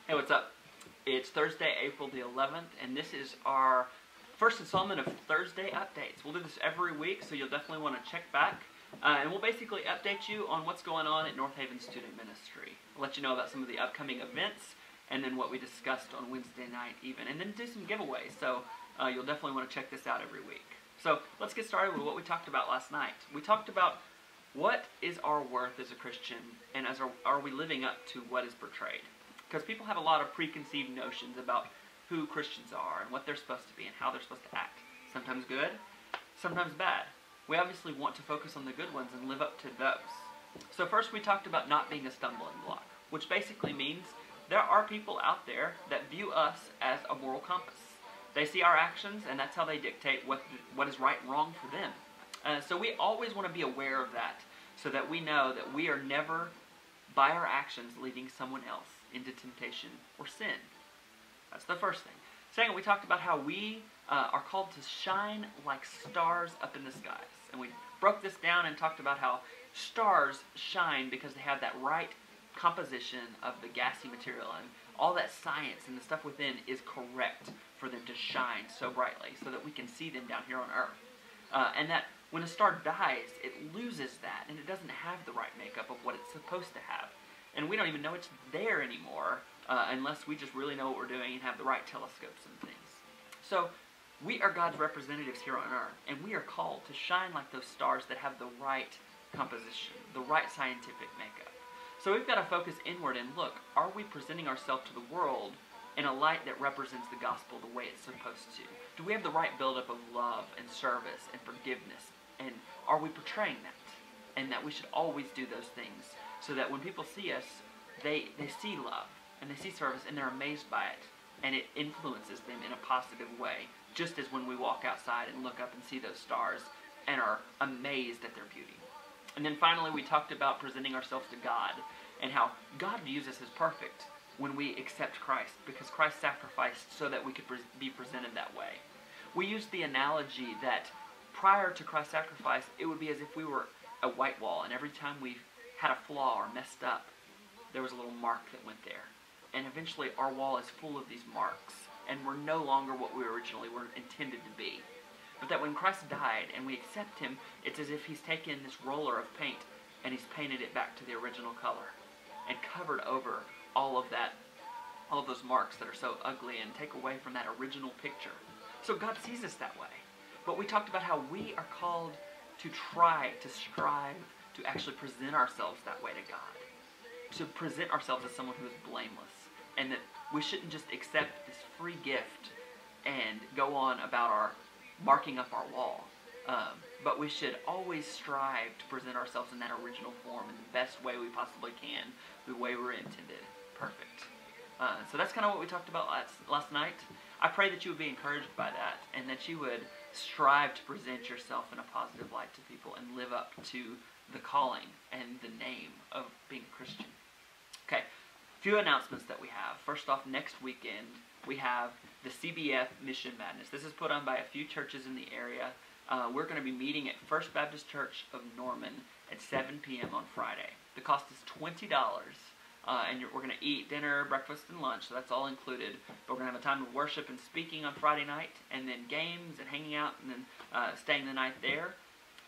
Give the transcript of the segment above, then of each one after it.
Hey, what's up? It's Thursday, April the 11th, and this is our first installment of Thursday Updates. We'll do this every week, so you'll definitely want to check back. And we'll basically update you on what's going on at North Haven Student Ministry. We'll let you know about some of the upcoming events, and then what we discussed on Wednesday night even. And then do some giveaways, so you'll definitely want to check this out every week. So let's get started with what we talked about last night. We talked about what is our worth as a Christian, and are we living up to what is portrayed? Because people have a lot of preconceived notions about who Christians are and what they're supposed to be and how they're supposed to act. Sometimes good, sometimes bad. We obviously want to focus on the good ones and live up to those. So first we talked about not being a stumbling block, which basically means there are people out there that view us as a moral compass. They see our actions, and that's how they dictate what is right and wrong for them. So we always want to be aware of that, so that we know that we are never, by our actions, leading someone else into temptation or sin. That's the first thing. Second, we talked about how we are called to shine like stars up in the skies. And we broke this down and talked about how stars shine because they have that right composition of the gassy material, and all that science and the stuff within is correct for them to shine so brightly so that we can see them down here on Earth. And that when a star dies, it loses that, and it doesn't have the right makeup of what it's supposed to have. And we don't even know it's there anymore unless we just really know what we're doing and have the right telescopes and things. So we are God's representatives here on Earth, and we are called to shine like those stars that have the right composition, the right scientific makeup. So we've got to focus inward and look, are we presenting ourselves to the world in a light that represents the gospel the way it's supposed to? Do we have the right buildup of love and service and forgiveness? And are we portraying that? And that we should always do those things, so that when people see us, they see love, and they see service, and they're amazed by it, and it influences them in a positive way, just as when we walk outside and look up and see those stars and are amazed at their beauty. And then finally, we talked about presenting ourselves to God, and how God views us as perfect when we accept Christ, because Christ sacrificed so that we could be presented that way. We used the analogy that prior to Christ's sacrifice, it would be as if we were a white wall, and every time we had a flaw or messed up, there was a little mark that went there. And eventually our wall is full of these marks, and we're no longer what we originally were intended to be. But that when Christ died and we accept Him, it's as if He's taken this roller of paint and He's painted it back to the original color and covered over all of those marks that are so ugly and take away from that original picture. So God sees us that way. But we talked about how we are called to strive to actually present ourselves that way to God. To present ourselves as someone who is blameless. And that we shouldn't just accept this free gift and go on about marking up our wall. But we should always strive to present ourselves in that original form in the best way we possibly can, the way we're intended. Perfect. So that's kind of what we talked about last night. I pray that you would be encouraged by that, and that you would strive to present yourself in a positive light to people and live up to the calling and the name of being a Christian. Okay, a few announcements that we have. First off, next weekend we have the CBF Mission Madness. This is put on by a few churches in the area. We're going to be meeting at First Baptist Church of Norman at 7 p.m. on Friday. The cost is $20. And we're going to eat dinner, breakfast, and lunch, so that's all included. But we're going to have a time of worship and speaking on Friday night, and then games and hanging out, and then staying the night there.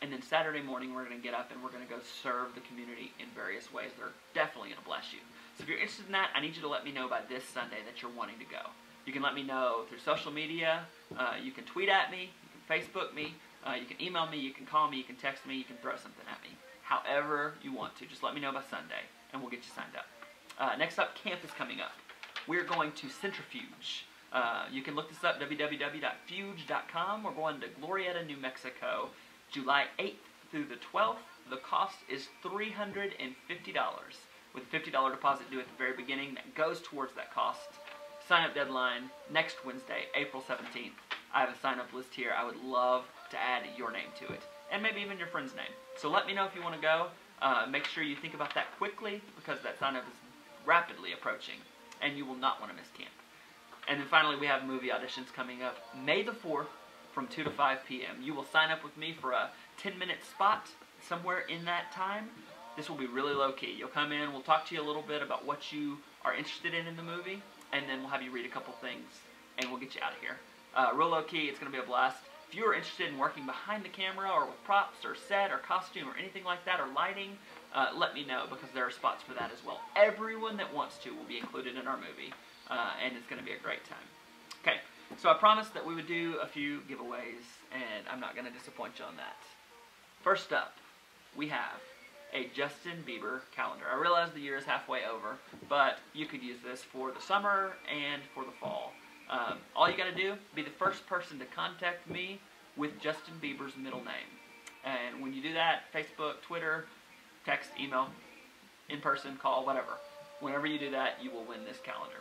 And then Saturday morning, we're going to get up and we're going to go serve the community in various ways that are definitely going to bless you. So if you're interested in that, I need you to let me know by this Sunday that you're wanting to go. You can let me know through social media. You can tweet at me. You can Facebook me. You can email me. You can call me. You can text me. You can throw something at me. However you want to. Just let me know by Sunday, and we'll get you signed up. Next up, camp is coming up. We're going to Centrifuge. You can look this up, www.fuge.com. We're going to Glorieta, New Mexico, July 8th through the 12th. The cost is $350, with a $50 deposit due at the very beginning. That goes towards that cost. Sign-up deadline next Wednesday, April 17th. I have a sign-up list here. I would love to add your name to it, and maybe even your friend's name. So let me know if you want to go. Make sure you think about that quickly, because that sign-up is rapidly approaching, and you will not want to miss camp. And then finally, we have movie auditions coming up May the 4th from 2 to 5 p.m. You will sign up with me for a 10-minute spot somewhere in that time, This will be really low-key. You'll come in, we'll talk to you a little bit about what you are interested in the movie, and then we'll have you read a couple things, and we'll get you out of here. Real low-key, it's going to be a blast. If you are interested in working behind the camera or with props or set or costume or anything like that or lighting, let me know, because there are spots for that as well. Everyone that wants to will be included in our movie, and it's going to be a great time. Okay, so I promised that we would do a few giveaways, and I'm not going to disappoint you on that. First up, we have a Justin Bieber calendar. I realize the year is halfway over, but you could use this for the summer and for the fall. All you got to do, be the first person to contact me with Justin Bieber's middle name. And when you do that, Facebook, Twitter, text, email, in person, call, whatever. Whenever you do that, you will win this calendar.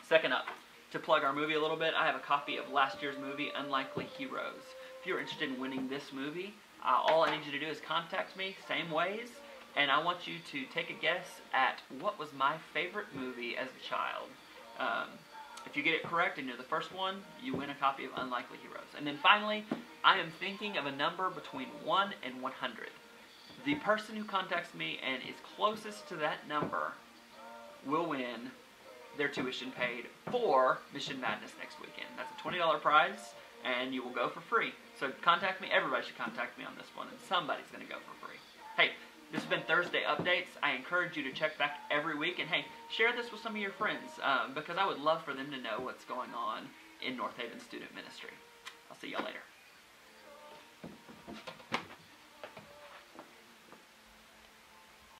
Second up, to plug our movie a little bit, I have a copy of last year's movie, Unlikely Heroes. If you're interested in winning this movie, all I need you to do is contact me, same ways, and I want you to take a guess at what was my favorite movie as a child. If you get it correct and you're the first one, you win a copy of Unlikely Heroes. And then finally, I am thinking of a number between 1 and 100. The person who contacts me and is closest to that number will win their tuition paid for Mission Madness next weekend. That's a $20 prize, and you will go for free. So contact me. Everybody should contact me on this one, and somebody's going to go for free. Hey, this has been Thursday Updates. I encourage you to check back every week, and hey, share this with some of your friends, because I would love for them to know what's going on in North Haven Student Ministry. I'll see y'all later.